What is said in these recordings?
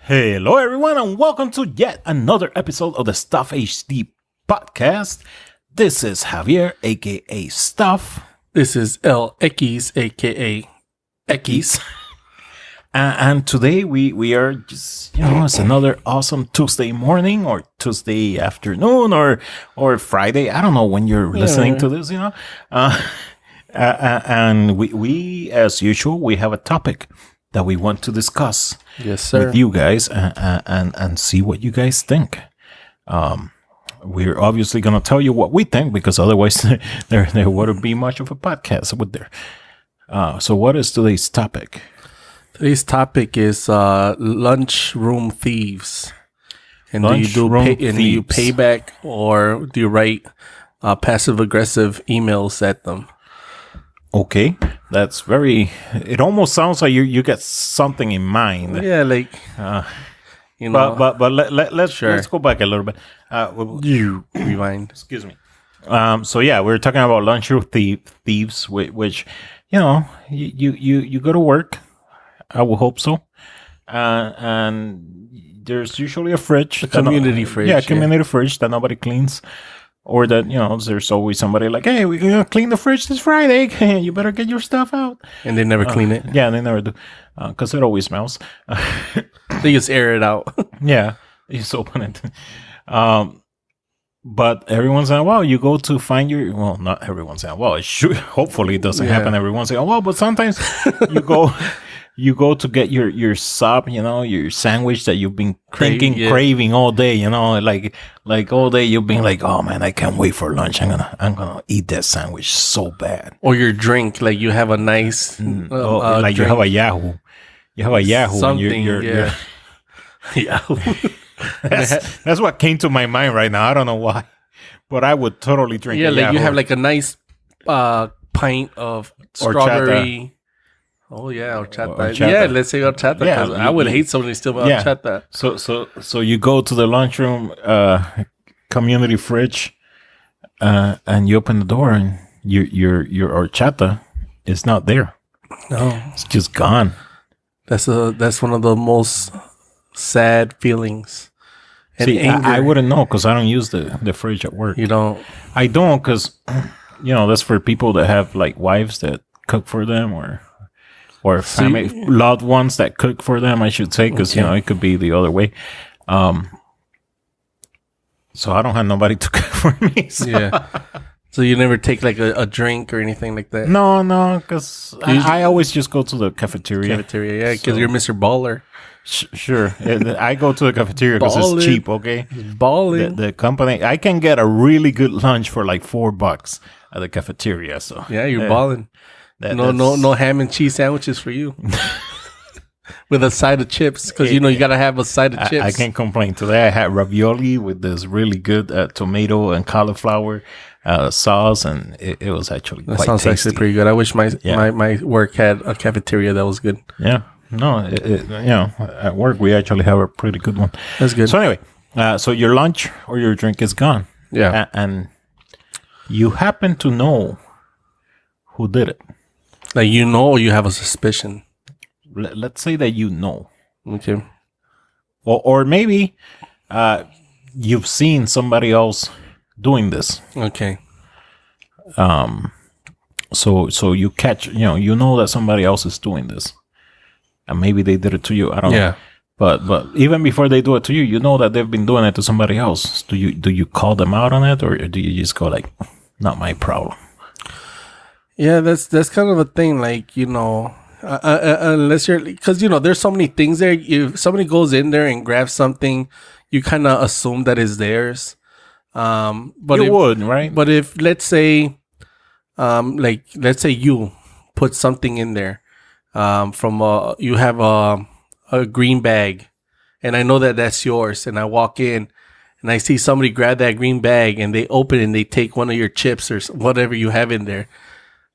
Hello, everyone, and welcome to yet another episode of the Stuff HD podcast. This is Javier, aka Stuff. This is Equis, aka Equis. And today we are just, it's another awesome Tuesday morning or Tuesday afternoon or Friday. I don't know when you're listening to this, and we, as usual, we have a topic that we want to discuss with you guys and see what you guys think. We're obviously going to tell you what we think because otherwise there wouldn't be much of a podcast, would there? So what is today's topic? Today's topic is lunchroom thieves. And do you pay back or do you write passive-aggressive emails at them? Okay, that's it almost sounds like you get something in mind. Yeah, like, But let's go back a little bit. You rewind. Excuse me. So yeah, we're talking about lunchroom thieves, which, you go to work. I will hope so. And there's usually a fridge. A community fridge. Yeah, community fridge that nobody cleans. Or that, there's always somebody like, hey, we're going to clean the fridge this Friday. You better get your stuff out. And they never clean it. Yeah, they never do. Because it always smells. They just air it out. Yeah, you just open it. But every once in a while, you go to find not every once in a while. It should, hopefully it doesn't happen every once in a while. But sometimes you go to get your sub, your sandwich that you've been craving all day, like all day you've been like, oh man, I can't wait for lunch. I'm gonna eat that sandwich so bad. Or your drink, like you have a nice, like drink. you have a Yahoo. You have a Yahoo. Something, you're Yahoo. That's what came to my mind right now. I don't know why, but I would totally drink. Yeah, like Yahoo. You have like a nice pint of strawberry. Oh yeah, horchata. Yeah, let's say horchata. Yeah, I would hate somebody still with horchata. So you go to the lunchroom community fridge, and you open the door, and your horchata is not there. No, it's just gone. That's one of the most sad feelings. And see, anger. I wouldn't know because I don't use the fridge at work. You don't? I don't because that's for people that have like wives that cook for them or family loved ones that cook for them, I should say, because it could be the other way. So I don't have nobody to cook for me. So. Yeah. So you never take like a drink or anything like that? No, because I always just go to the cafeteria. Yeah, because you're Mr. Baller. Sure. I go to the cafeteria because it's cheap, okay? Balling. The company, I can get a really good lunch for like $4 at the cafeteria. So yeah, you're balling. No ham and cheese sandwiches for you. With a side of chips, because you gotta have a side of chips. I can't complain. Today I had ravioli with this really good tomato and cauliflower sauce, and it was actually quite sounds tasty. Actually pretty good. I wish my work had a cafeteria that was good. Yeah, no, at work we actually have a pretty good one. That's good. So anyway, so your lunch or your drink is gone. Yeah, and you happen to know who did it. Like or you have a suspicion. Let's say that you know. Okay. Or maybe you've seen somebody else doing this. Okay. So you catch, you know that somebody else is doing this. And maybe they did it to you. I don't know. But even before they do it to you, you know that they've been doing it to somebody else. Do you call them out on it, or do you just go like, not my problem? Yeah, that's kind of a thing. Like, unless you're, because there's so many things there. If somebody goes in there and grabs something, you kind of assume that is theirs. But you would, right? But if let's say you put something in there, you have a green bag, and I know that that's yours, and I walk in and I see somebody grab that green bag and they open it and they take one of your chips or whatever you have in there.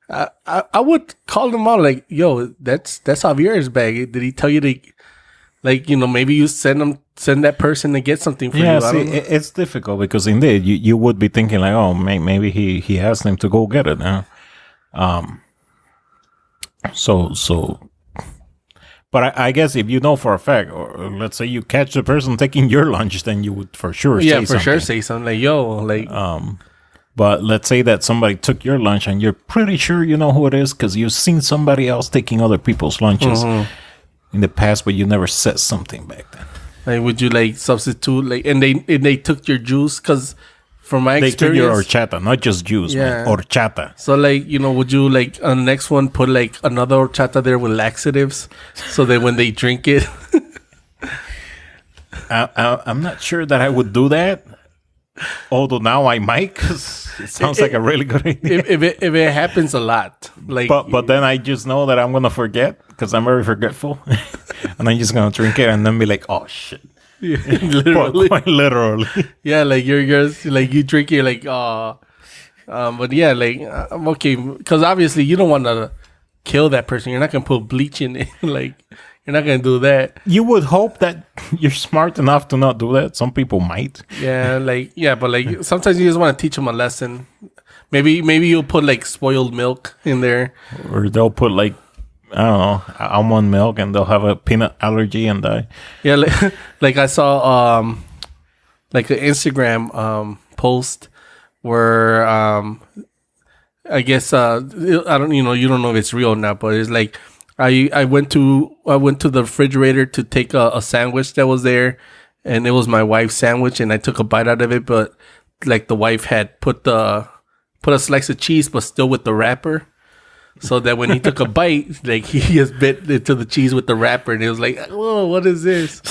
I would call them out like, yo, that's Javier's bag. Did he tell you to, like, maybe you send that person to get something for you? Yeah, see, it's difficult because indeed you would be thinking like, oh, maybe he asked them to go get it now. So But I guess if you know for a fact, or let's say you catch the person taking your lunch, then you would for sure say something. sure say something like, yo, like... But let's say that somebody took your lunch and you're pretty sure you know who it is because you've seen somebody else taking other people's lunches in the past, but you never said something back then. Like, would you like substitute like, and they took your juice? Because from my experience, they took your horchata, not just juice, man. Horchata. So like, you know, would you like on the next one put like another horchata there with laxatives, so that when they drink it, I'm not sure that I would do that. Although now I might, because it sounds like a really good idea. If it happens a lot, like, but then I just know that I'm gonna forget because I'm very forgetful, and I'm just gonna drink it and then be like, oh shit, yeah, literally, quite literally. Yeah, like you're like you drink it like but yeah, like I'm okay because obviously you don't want to kill that person. You're not gonna put bleach in it, like. You're not going to do that. You would hope that you're smart enough to not do that. Some people might. Yeah, but like sometimes you just want to teach them a lesson. Maybe you'll put like spoiled milk in there. Or they'll put like, I don't know, almond milk and they'll have a peanut allergy and die. Yeah, like I saw like an Instagram post where I guess I don't, you don't know if it's real or not, but it's like I went to the refrigerator to take a sandwich that was there, and it was my wife's sandwich, and I took a bite out of it, but like the wife had put a slice of cheese, but still with the wrapper, so that when he took a bite, like he just bit into the cheese with the wrapper, and it was like, oh, what is this?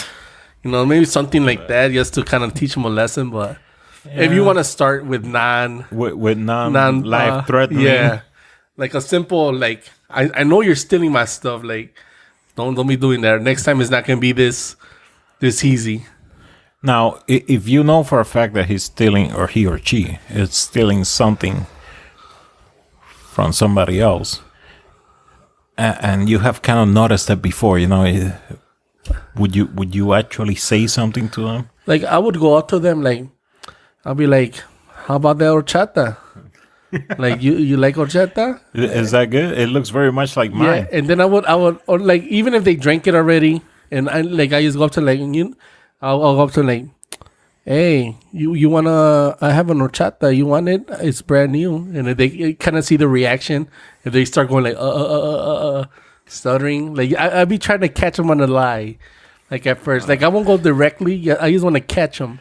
Maybe something like that, just to kind of teach him a lesson. But if you want to start with non life threatening, yeah, like a simple like. I know you're stealing my stuff. Like, don't be doing that. Next time it's not gonna be this easy. Now, if you know for a fact that he's stealing, or he or she is stealing something from somebody else, and you have kind of noticed that before, would you actually say something to them? Like, I would go up to them, like, I'll be like, "How about the horchata?" Like, you like horchata? Is that good? It looks very much like mine. Yeah, and then I would, or like, even if they drank it already, and I just go up to like, I'll go up to like, hey, you wanna? I have an horchata. You want it? It's brand new. And if they kind of see the reaction, if they start going like, stuttering, like I'd be trying to catch them on a lie, like at first. Like I won't go directly. I just want to catch them.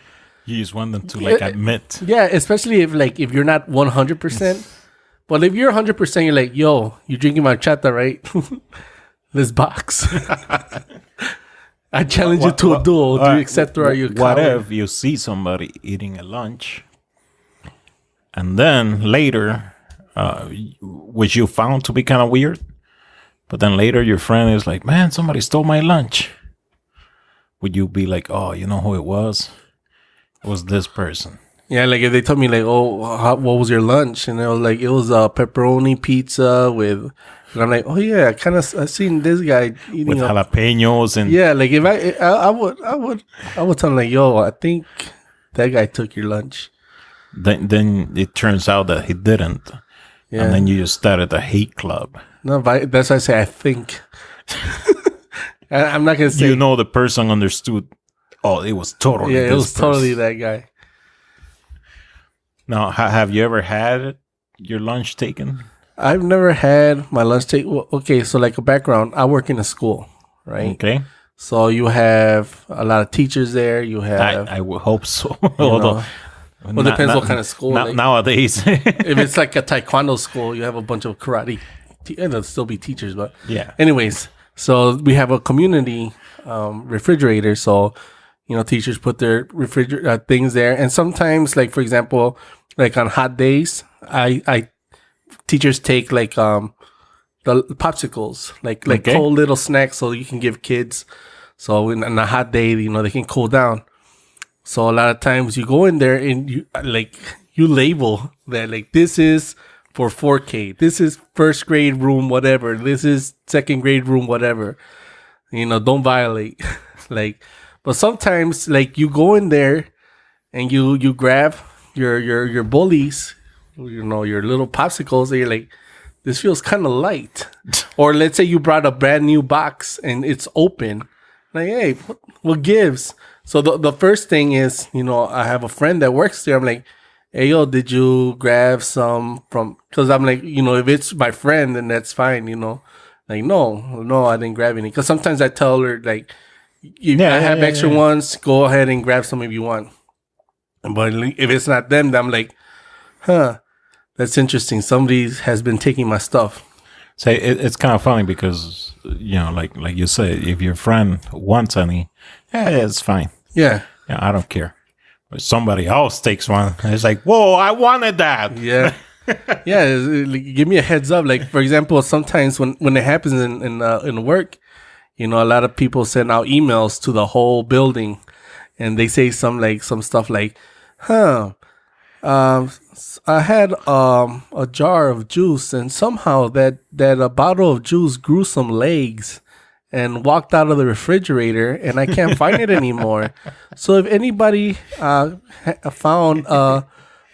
You just want them to like admit. Yeah, especially if you're not 100%. But if you're 100%, you're like, yo, you're drinking my chata, right? Let's box. I challenge you to a duel. Do you accept or are you a What coward? if you see somebody eating a lunch and then later, which you found to be kind of weird, but then later your friend is like, man, somebody stole my lunch. Would you be like, oh, you know who it was? It was this person. Yeah, like if they told me like, oh, what was your lunch? And I was like, it was a pepperoni pizza with, and I'm like, oh yeah, I seen this guy eating with jalapenos and yeah. Like if I would tell him like, yo, I think that guy took your lunch. Then it turns out that he didn't. Yeah. And then you just started a hate club. No, but that's why I say I think. I'm not gonna say. The person understood. Oh, it was totally. Yeah, it was totally that guy. Now, have you ever had your lunch taken? I've never had my lunch taken. Well, okay, so like a background, I work in a school, right? Okay. So you have a lot of teachers there. You have. I would hope so. Although, well, it depends what kind of school. Nowadays, if it's like a taekwondo school, you have a bunch of karate. And there'll still be teachers, but yeah. Anyways, so we have a community refrigerator. So. Teachers put their refrigerator things there, and sometimes, like for example, like on hot days, teachers take like the popsicles, like okay. Cold little snacks, so you can give kids. So on a hot day, they can cool down. So a lot of times you go in there and you label that like this is for 4K, this is first grade room whatever, this is second grade room whatever. Don't violate, like. But sometimes, like, you go in there and you grab your bullies, your little popsicles, and you're like, this feels kind of light. Or let's say you brought a brand new box and it's open. Like, hey, what gives? So the first thing is, I have a friend that works there. I'm like, hey, yo, did you grab some from, because I'm like, if it's my friend, then that's fine, Like, no, I didn't grab any. Because sometimes I tell her, like, if I have extra ones, go ahead and grab some if you want. But if it's not them, then I'm like, that's interesting. Somebody has been taking my stuff. So it's kind of funny because, like you said, if your friend wants any, it's fine. Yeah. I don't care. But somebody else takes one, and it's like, whoa, I wanted that. Yeah. Yeah. Give me a heads up. Like, for example, sometimes when it happens in work, a lot of people send out emails to the whole building, and they say some stuff like, I had a jar of juice, and somehow that a bottle of juice grew some legs and walked out of the refrigerator, and I can't find it anymore. So if anybody found a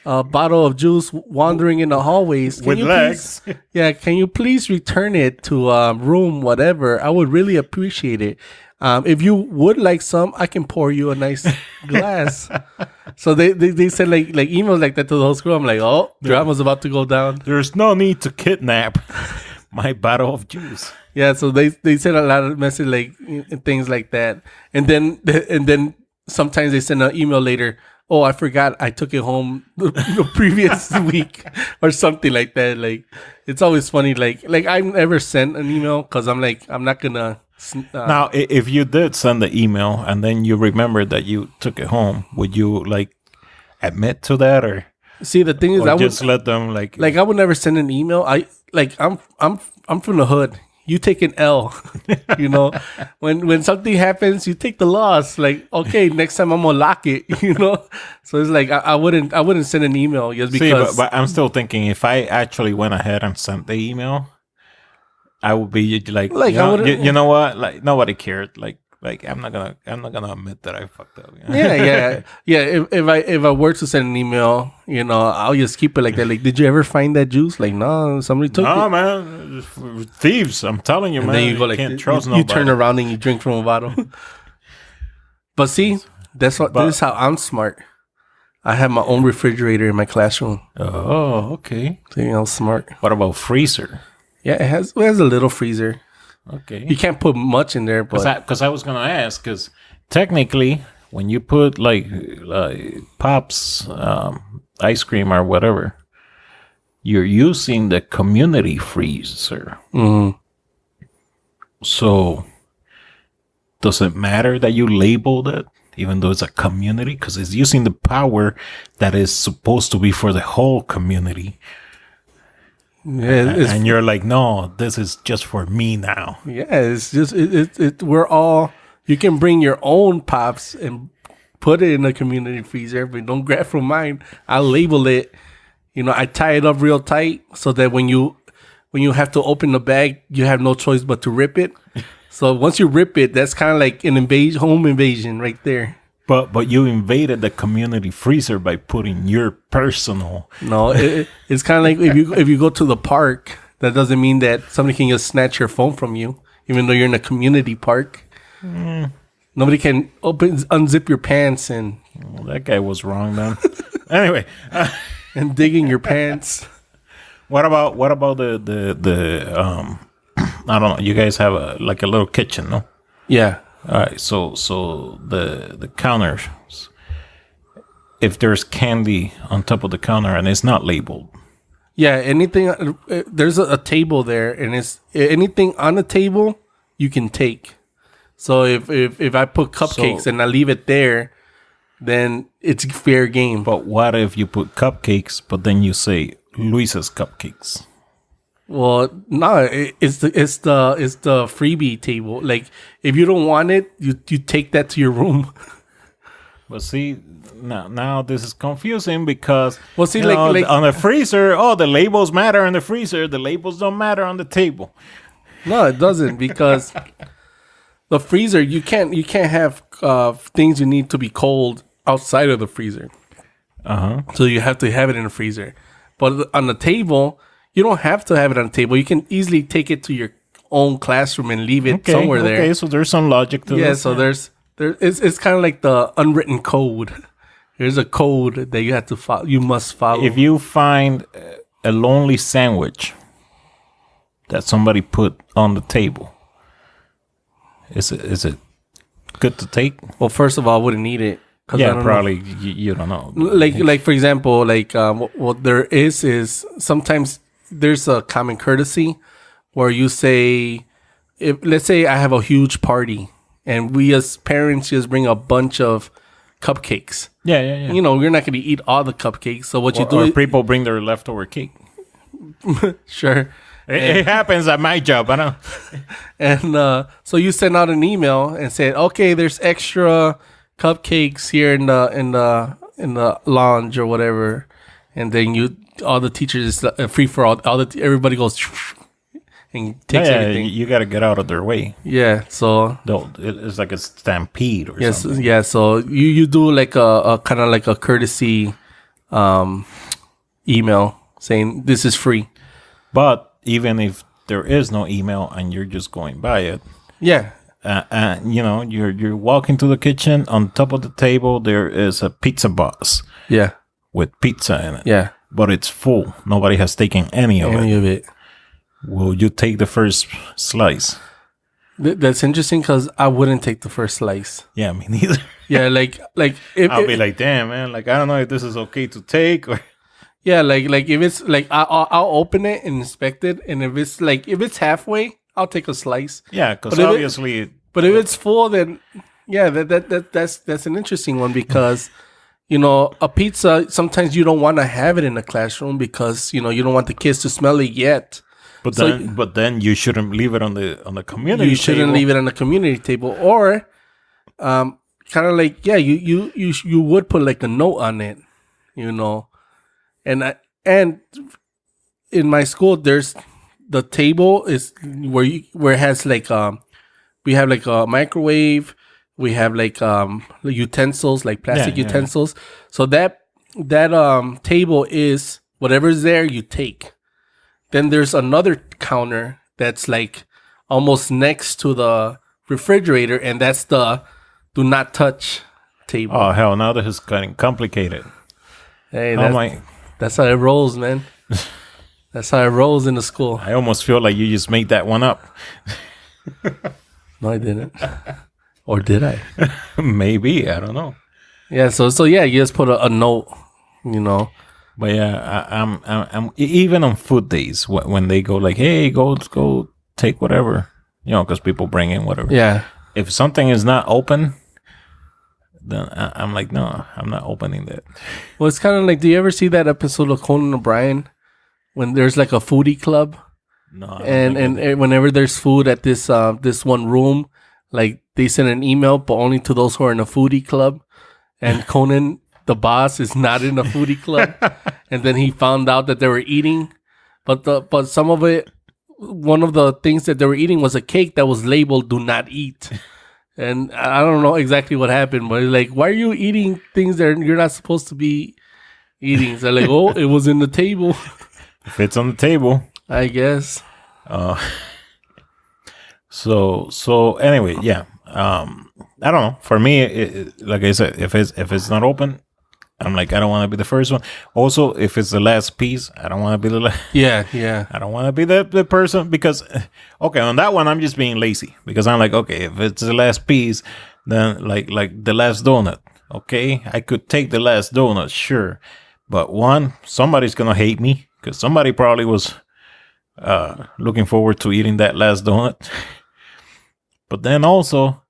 bottle of juice wandering in the hallways with legs, can you please return it to room whatever? I would really appreciate it. If you would like some, I can pour you a nice glass. So they said like emails like that to the whole school. I'm like, oh, drama's about to go down. There's no need to kidnap my bottle of juice. Yeah, so they send a lot of message like things like that, and then sometimes they send an email later. Oh, I forgot I took it home the previous week or something like that. Like, it's always funny. Like I've never sent an email because I'm like, I'm not gonna. Now, if you did send the email and then you remember that you took it home, would you like admit to that, or see the thing is, I just would let them like I would never send an email. I'm from the hood. You take an L, when something happens, you take the loss. Like, okay, next time I'm gonna lock it, So it's like I wouldn't send an email just because. But I'm still thinking if I actually went ahead and sent the email, I would be like you know what? Like, nobody cared. Like I'm not gonna admit that I fucked up. Yeah. If I were to send an email, I'll just keep it like that. Like, did you ever find that juice? Like, no, somebody took it. No, man, thieves. I'm telling you, and man. Then you go like, can't trust nobody. You turn around and you drink from a bottle. But see, this is how I'm smart. I have my own refrigerator in my classroom. Oh, okay. See, I'm smart. What about freezer? Yeah, it has a little freezer. Okay. You can't put much in there, but because I was gonna ask, because technically, when you put like Pops ice cream or whatever, you're using the community freezer. Mm-hmm. So, does it matter that you labeled it, even though it's a community, because it's using the power that is supposed to be for the whole community? Yeah, and you're like, no, this is just for me now. Yeah, it's just we're all. You can bring your own Pops and put it in a community freezer, but don't grab from mine. I'll label it. I tie it up real tight so that when you have to open the bag, you have no choice but to rip it. So once you rip it, that's kind of like an home invasion right there. But you invaded the community freezer by putting your personal. No, it's kind of like if you go to the park, that doesn't mean that somebody can just snatch your phone from you, even though you're in a community park. Nobody can unzip your pants and. Well, that guy was wrong then. Anyway, and digging your pants. What about the I don't know. You guys have a little kitchen, no? Yeah. All right, so the counters, if there's candy on top of the counter and it's not labeled. Yeah, anything. There's a table there, and it's anything on the table you can take. So if I put cupcakes and I leave it there, then it's fair game. But what if you put cupcakes, but then you say Luis's cupcakes? Well, no, it's the freebie table. Like, if you don't want it, you take that to your room. But see, now this is confusing because like on the freezer, the labels matter on the freezer. The labels don't matter on the table. No, it doesn't, because the freezer you can't have things you need to be cold outside of the freezer. Uh-huh. So you have to have it in the freezer. But on the table, You don't have to have it on the table. You can easily take it to your own classroom and leave it somewhere there. Okay, so there's some logic to it. Yeah, so it's kind of like the unwritten code. There's a code that you have to follow. You must follow. If you find a lonely sandwich that somebody put on the table, is it good to take? Well, first of all, I wouldn't eat it. Yeah, probably you don't know. Like for example, what there is sometimes there's a common courtesy where you say, let's say I have a huge party and we as parents just bring a bunch of cupcakes. Yeah. You know, you're not going to eat all the cupcakes. So what you do? Or people bring their leftover cake. Sure. It happens at my job. I know. And so you send out an email and say, okay, there's extra cupcakes here in the lounge or whatever, and then all the teachers free for all everybody goes and takes everything. You got to get out of their way. Yeah, so it's like a stampede or something. Yeah, so you do like a kind of like a courtesy email saying this is free. But even if there is no email and you're just going by it, yeah. You're walking to the kitchen. On top of the table, there is a pizza box. Yeah. With pizza in it. Yeah. But it's full. Nobody has taken any of it. Will you take the first slice? That's interesting because I wouldn't take the first slice. Yeah, me neither. Yeah, like I'll be like, damn, man. Like, I don't know if this is okay to take or. Yeah, like if it's like I'll open it and inspect it, and if it's halfway, I'll take a slice. Yeah, because obviously. But if it's full, then yeah, that's an interesting one because a pizza sometimes you don't want to have it in the classroom because you don't want the kids to smell it yet. But then you shouldn't leave it on the community. You shouldn't leave it on the community table, or kind of like you would put like a note on it, and in my school there's. The table is where it has like we have like a microwave, we have like utensils like plastic utensils. Yeah. So that table is whatever's there you take. Then there's another counter that's like almost next to the refrigerator, and that's the do not touch table. Oh hell! Now this is getting complicated. Hey, that's how it rolls, man. That's how it rolls in the school. I almost feel like you just made that one up. No, I didn't. Or did I? Maybe. I don't know. Yeah. So yeah, you just put a note, But yeah, I'm even on food days when they go like, hey, go take whatever, because people bring in whatever. Yeah. If something is not open, then I'm like, no, I'm not opening that. Well, it's kind of like, do you ever see that episode of Conan O'Brien? When there's like a foodie club, no, and whenever there's food at this one room, like they send an email, but only to those who are in a foodie club. And Conan, the boss, is not in a foodie club, and then he found out that they were eating, but some of it, one of the things that they were eating was a cake that was labeled "Do not eat," and I don't know exactly what happened, but like, why are you eating things that you're not supposed to be eating? So like, oh, it was in the table. If it's on the table, I guess. So anyway, yeah. I don't know. For me, like I said, if it's not open, I'm like, I don't want to be the first one. Also, if it's the last piece, I don't want to be the last. Yeah. I don't want to be the person because, okay, on that one, I'm just being lazy because I'm like, okay, if it's the last piece, then like the last donut, okay, I could take the last donut, sure, but somebody's gonna hate me. Because somebody probably was looking forward to eating that last donut. But then also,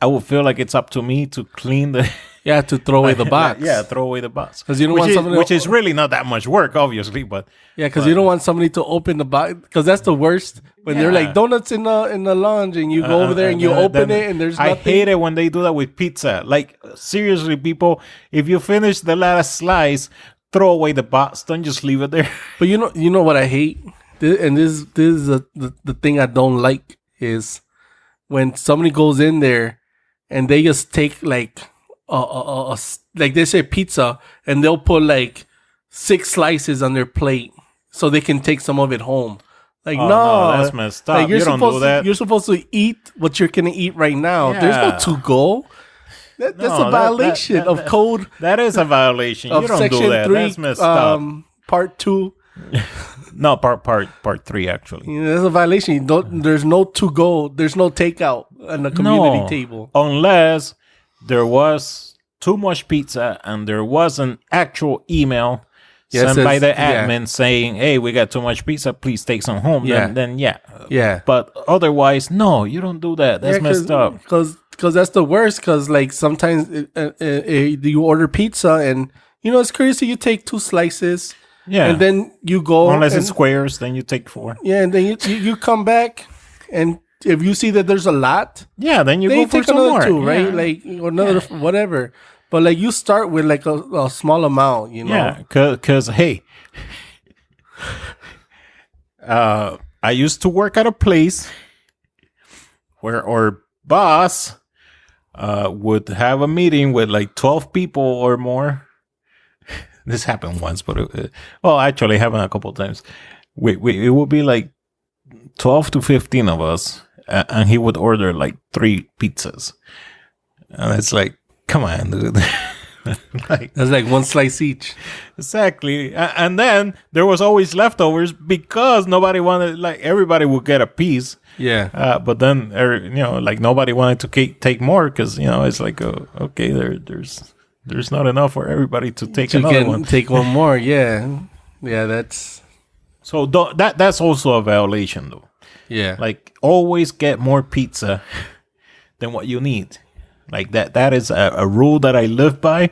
I would feel like it's up to me to clean the... Yeah, to throw away the box. Yeah, throw away the box. Because you don't want somebody... Which is really not that much work, obviously, but... Yeah, because you don't want somebody to open the box. Because that's the worst. When they're like, donuts in the lounge, and you go over there and you open it, and there's nothing. I hate it when they do that with pizza. Like, seriously, people, if you finish the last slice... Throw away the box. Don't just leave it there. But you know what I hate, and this is the thing I don't like is when somebody goes in there and they just take like like they say pizza and they'll put like 6 slices on their plate. so they can take some of it home. Like, Oh, no, that's messed up. Like, You don't do that. You're supposed to eat what you're gonna eat right now. Yeah. There's no to go. That's No, a violation of code. That is a violation. Of You don't section do that. 3, That's messed up. Part 2. No, part 3 actually. You know, that's a violation. You don't, there's no to go. There's no takeout on the community table. Unless there was too much pizza and there was an actual email sent by the admin saying, "Hey, we got too much pizza. Please take some home." Yeah. Then yeah. Yeah. But otherwise, no, you don't do that. That's messed up. Because that's the worst. Because like sometimes you order pizza and it's crazy. You take 2 slices. Yeah. And then you go. Unless it's squares, then you take 4. Yeah, and then you come back, and if you see that there's a lot, then you go for take some another more. 2, right? Like or another whatever. But like you start with like a small amount, Yeah, because hey, I used to work at a place where our boss would have a meeting with like 12 people or more. This happened once, but actually happened a couple of times. It would be like 12 to 15 of us, and he would order like 3 pizzas, and it's like, come on, dude. That's like 1 slice each. Exactly. And then there was always leftovers because nobody wanted, like everybody would get a piece. Yeah. But then, like nobody wanted to take more because, it's like, okay, there's not enough for everybody to take another one. Take one more. Yeah. Yeah. That's. So that's also a violation though. Yeah. Like always get more pizza than what you need. Like that is a rule that I live by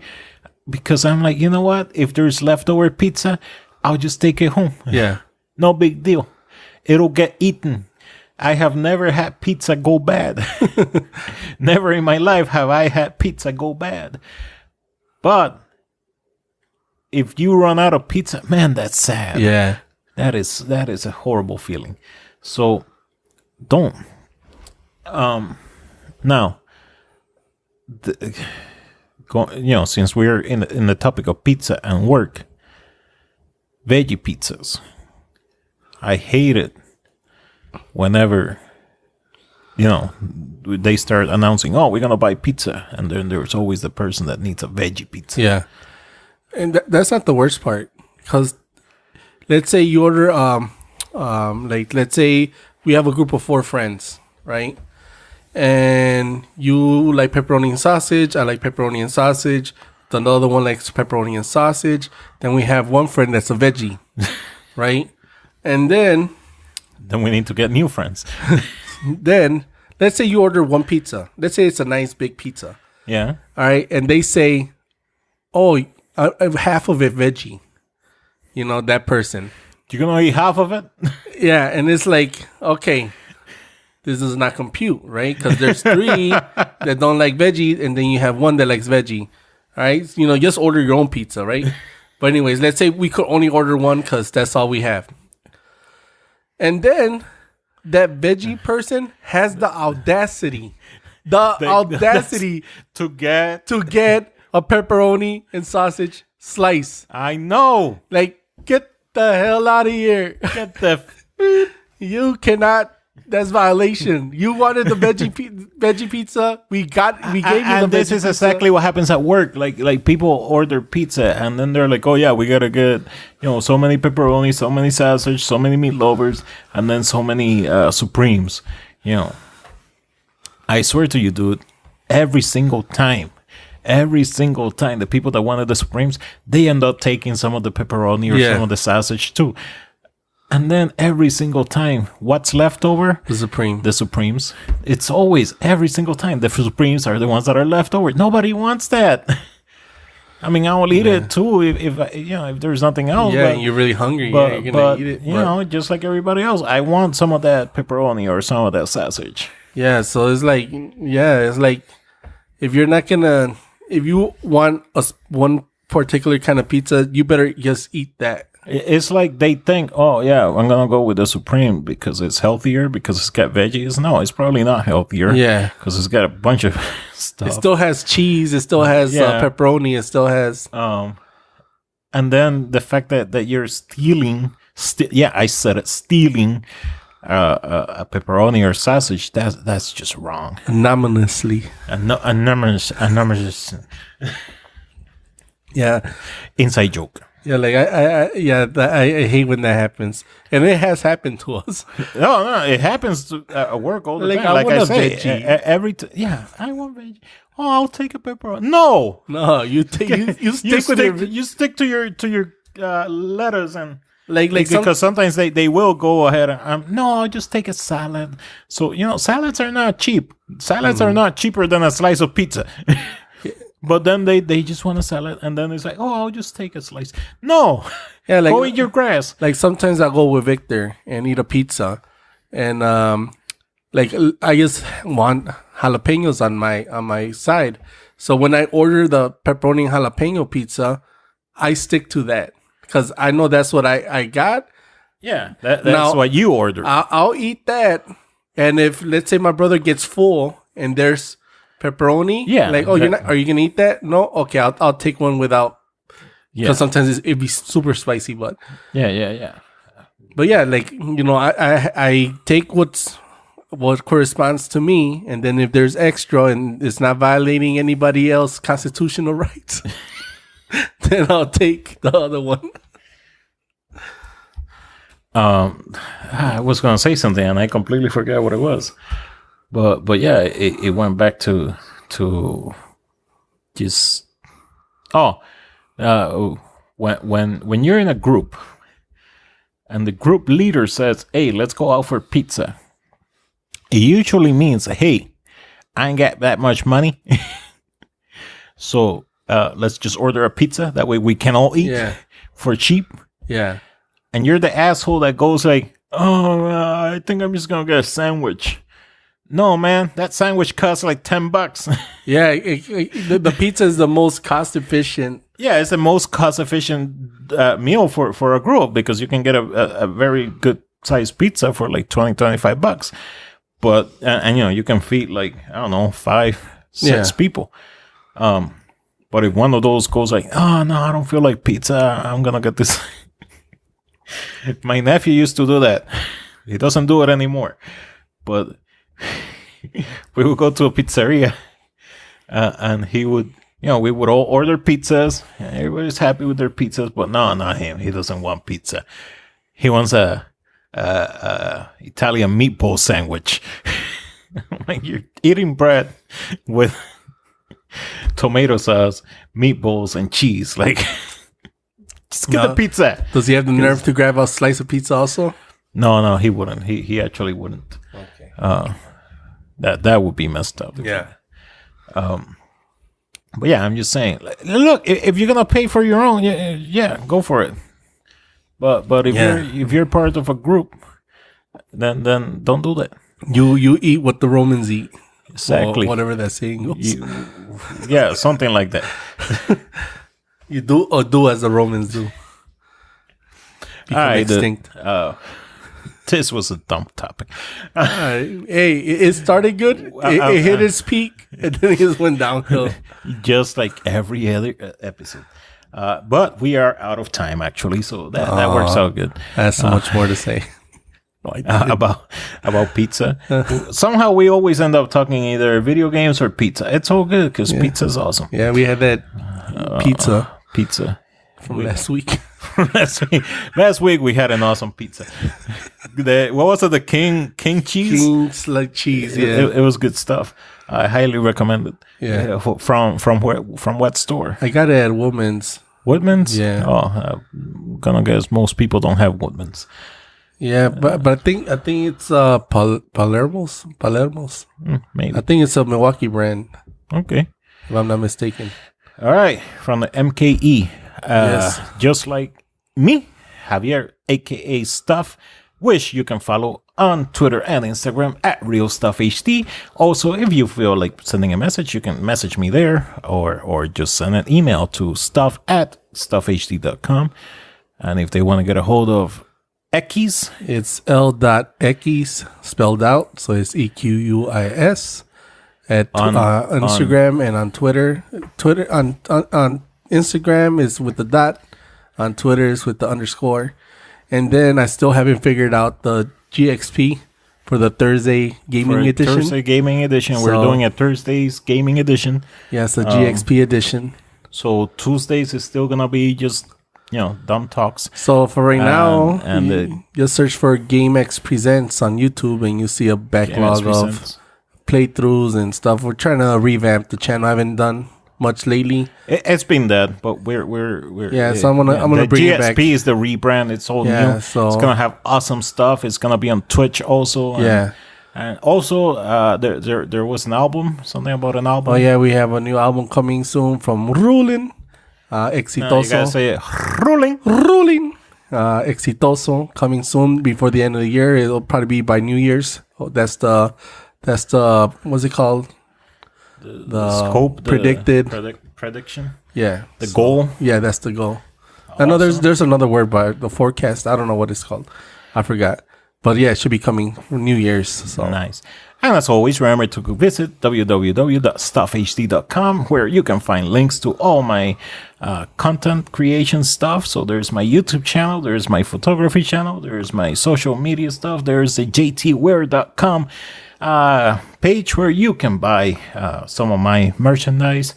because I'm like, you know what? If there's leftover pizza, I'll just take it home. Yeah. No big deal. It'll get eaten. I have never had pizza go bad. Never in my life have I had pizza go bad. But if you run out of pizza, man, that's sad. Yeah. That is a horrible feeling. So don't. Now, since we're in the topic of pizza and work, veggie pizzas. I hate it whenever they start announcing, "Oh, we're gonna buy pizza," and then there's always the person that needs a veggie pizza. Yeah, and that's not the worst part because let's say you order like let's say we have a group of 4 friends, right? And you like pepperoni and sausage. I like pepperoni and sausage. The other one likes pepperoni and sausage. Then we have one friend that's a veggie, right? And then we need to get new friends. Then let's say you order 1 pizza. Let's say it's a nice big pizza. Yeah. All right. And they say, "Oh, half of it veggie." That person. You're gonna eat half of it? Yeah, and it's like, okay, this does not compute, right? Because there's 3 that don't like veggie, and then you have 1 that likes veggie, right? Just order your own pizza, right? But anyways, let's say we could only order 1 because that's all we have. And then that veggie person has the audacity to get a pepperoni and sausage slice. I know. Like, get the hell out of here. Get the... You cannot... That's violation. You wanted the veggie pizza. We gave you the veggie this is pizza. exactly what happens at work. Like people order pizza and then they're like, "Oh yeah, we gotta get so many pepperoni, so many sausage, so many meat lovers, and then so many supremes." I swear to you, dude, every single time, the people that wanted the supremes, they end up taking some of the pepperoni or some of the sausage too. And then every single time, what's left over? The Supremes. It's always, every single time, the Supremes are the ones that are left over. Nobody wants that. I mean, I will eat it too if there's nothing else. Yeah, you're really hungry. You're gonna eat it. Just like everybody else, I want some of that pepperoni or some of that sausage. Yeah, so it's like, if you want one particular kind of pizza, you better just eat that. It's like they think, "Oh yeah, I'm gonna go with the Supreme because it's healthier because it's got veggies." No, it's probably not healthier. Yeah, because it's got a bunch of stuff. It still has cheese. It still has pepperoni. It still has. And then the fact that you're stealing I said it. Stealing a pepperoni or sausage. That's just wrong. Anonymously. Anonymous. Yeah. Inside joke. Yeah, like I hate when that happens, and it has happened to us. No, it happens to at work all the time. I Like want I a say, veggie. I want veggie. Oh, I'll take a pepperoni. No, you stick to your lettuce and because sometimes they will go ahead and no, I'll just take a salad. So salads are not cheap. Salads are not cheaper than a slice of pizza. But then they just want a salad, and then it's like, oh, I'll just take a slice. No, go eat your grass. Like sometimes I go with Victor and eat a pizza, and I just want jalapenos on my side. So when I order the pepperoni and jalapeno pizza, I stick to that because I know that's what I got. Yeah, that's what you ordered. I'll eat that, and if let's say my brother gets full and there's pepperoni, are you gonna eat that? No, okay, I'll take one without, because sometimes it'd be super spicy, but but yeah, I take what corresponds to me, and then if there's extra and it's not violating anybody else's constitutional rights, then I'll take the other one. I was gonna say something and I completely forgot what it was. But yeah, it went back to just when you're in a group and the group leader says, "Hey, let's go out for pizza," it usually means, "Hey, I ain't got that much money, so let's just order a pizza. That way we can all eat for cheap." Yeah, and you're the asshole that goes like, "Oh, I think I'm just gonna get a sandwich." No, man, that sandwich costs like $10. Yeah, the pizza is the most cost efficient. Yeah, it's the most cost efficient meal for a group because you can get a very good sized pizza for like $20-$25. But and you can feed like, I don't know, 5-6 people. But if one of those goes like, "Oh no, I don't feel like pizza, I'm gonna get this." My nephew used to do that. He doesn't do it anymore, but we would go to a pizzeria and he would, we would all order pizzas. Everybody's happy with their pizzas, but no, not him. He doesn't want pizza. He wants a Italian meatball sandwich. Like, you're eating bread with tomato sauce, meatballs, and cheese. Like, just get the pizza. Does he have the nerve to grab a slice of pizza also? No, he wouldn't. He actually wouldn't. Okay. That would be messed up. Yeah. But yeah, I'm just saying. Look, if you're gonna pay for your own, yeah, go for it. But if you're part of a group, then don't do that. You eat what the Romans eat. Exactly. Or whatever that saying goes. Yeah, something like that. You do as the Romans do. Become extinct. This was a dumb topic. Hey, it started good. It hit its peak, and then it just went downhill. Just like every other episode. But we are out of time, actually, so that works out good. I have so much more to say. No, about pizza. Somehow we always end up talking either video games or pizza. It's all good because pizza's awesome. Yeah, we had that pizza from last week. Last week we had an awesome pizza. What was it? The King cheese? King's like cheese. Yeah, it was good stuff. I highly recommend it. Yeah. From what store? I got it at Woodman's. Woodman's? Yeah. Oh, I'm gonna guess most people don't have Woodman's. Yeah, but I think it's Palermo's. Maybe. I think it's a Milwaukee brand. Okay. If I'm not mistaken. All right, from the MKE. Yes. Just like me, Javier, aka Stuff, which you can follow on Twitter and Instagram at RealStuffHD. Also, if you feel like sending a message, you can message me there or just send an email to stuff@stuffhd.com. And if they want to get a hold of Equis, it's L.Equis spelled out, so it's EQUIS on Instagram and on Twitter. On Instagram is with the dot, on Twitter is with the underscore, And then I still haven't figured out the GXP for the Thursday gaming edition. Thursday gaming edition. We're doing a Thursday's gaming edition. Yes, the GXP edition. So Tuesdays is still gonna be just dumb talks. So for right now, just search for GameX Presents on YouTube, and you see a backlog of playthroughs and stuff. We're trying to revamp the channel. I haven't done much lately. It's been dead, but we're so I'm gonna bring it back. GXP is the rebrand. It's all new. So it's gonna have awesome stuff. It's gonna be on Twitch also. And also there was an album. Something about an album. Oh yeah, we have a new album coming soon from Rolling. Exitoso. You gotta say it. Rolling. Exitoso coming soon before the end of the year. It'll probably be by New Year's. That's the what's it called? The scope, predicted prediction. Yeah, the goal. Yeah, that's the goal. Awesome. I know there's another word, but the forecast. I don't know what it's called. I forgot. But yeah, it should be coming New Year's. So nice. And as always, remember to go visit www.stuffhd.com, where you can find links to all my content creation stuff. So there's my YouTube channel, there's my photography channel, there's my social media stuff, there's the jtwear.com page where you can buy some of my merchandise.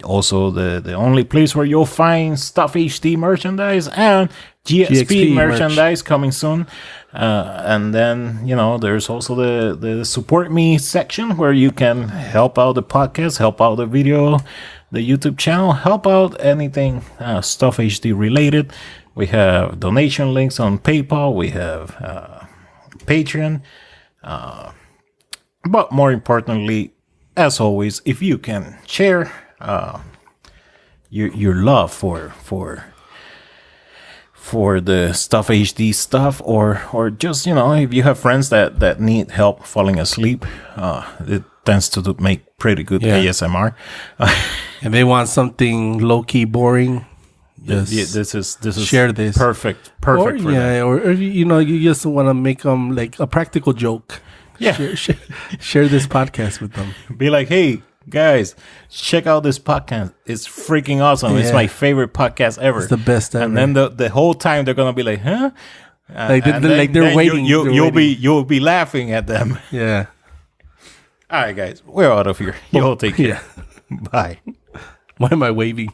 Also, the only place where you'll find Stuff HD merchandise and GXP merchandise coming soon. And then, there's also the support me section where you can help out the podcast, help out the video, the YouTube channel, help out anything Stuff HD related. We have donation links on PayPal. We have Patreon. But more importantly, as always, if you can share your love for the Stuff HD stuff, or just if you have friends that need help falling asleep, it tends to make pretty good ASMR, and they want something low key boring. This is share this perfect for them. Or you just want to make them like a practical joke. Share this podcast with them. Be like, hey guys, check out this podcast. It's freaking awesome. It's my favorite podcast ever. It's the best ever. And then the whole time they're gonna be like, huh? They're waiting. You'll be laughing at them. Yeah. All right, guys, we're out of here. You'll take care. Bye. Why am I waving?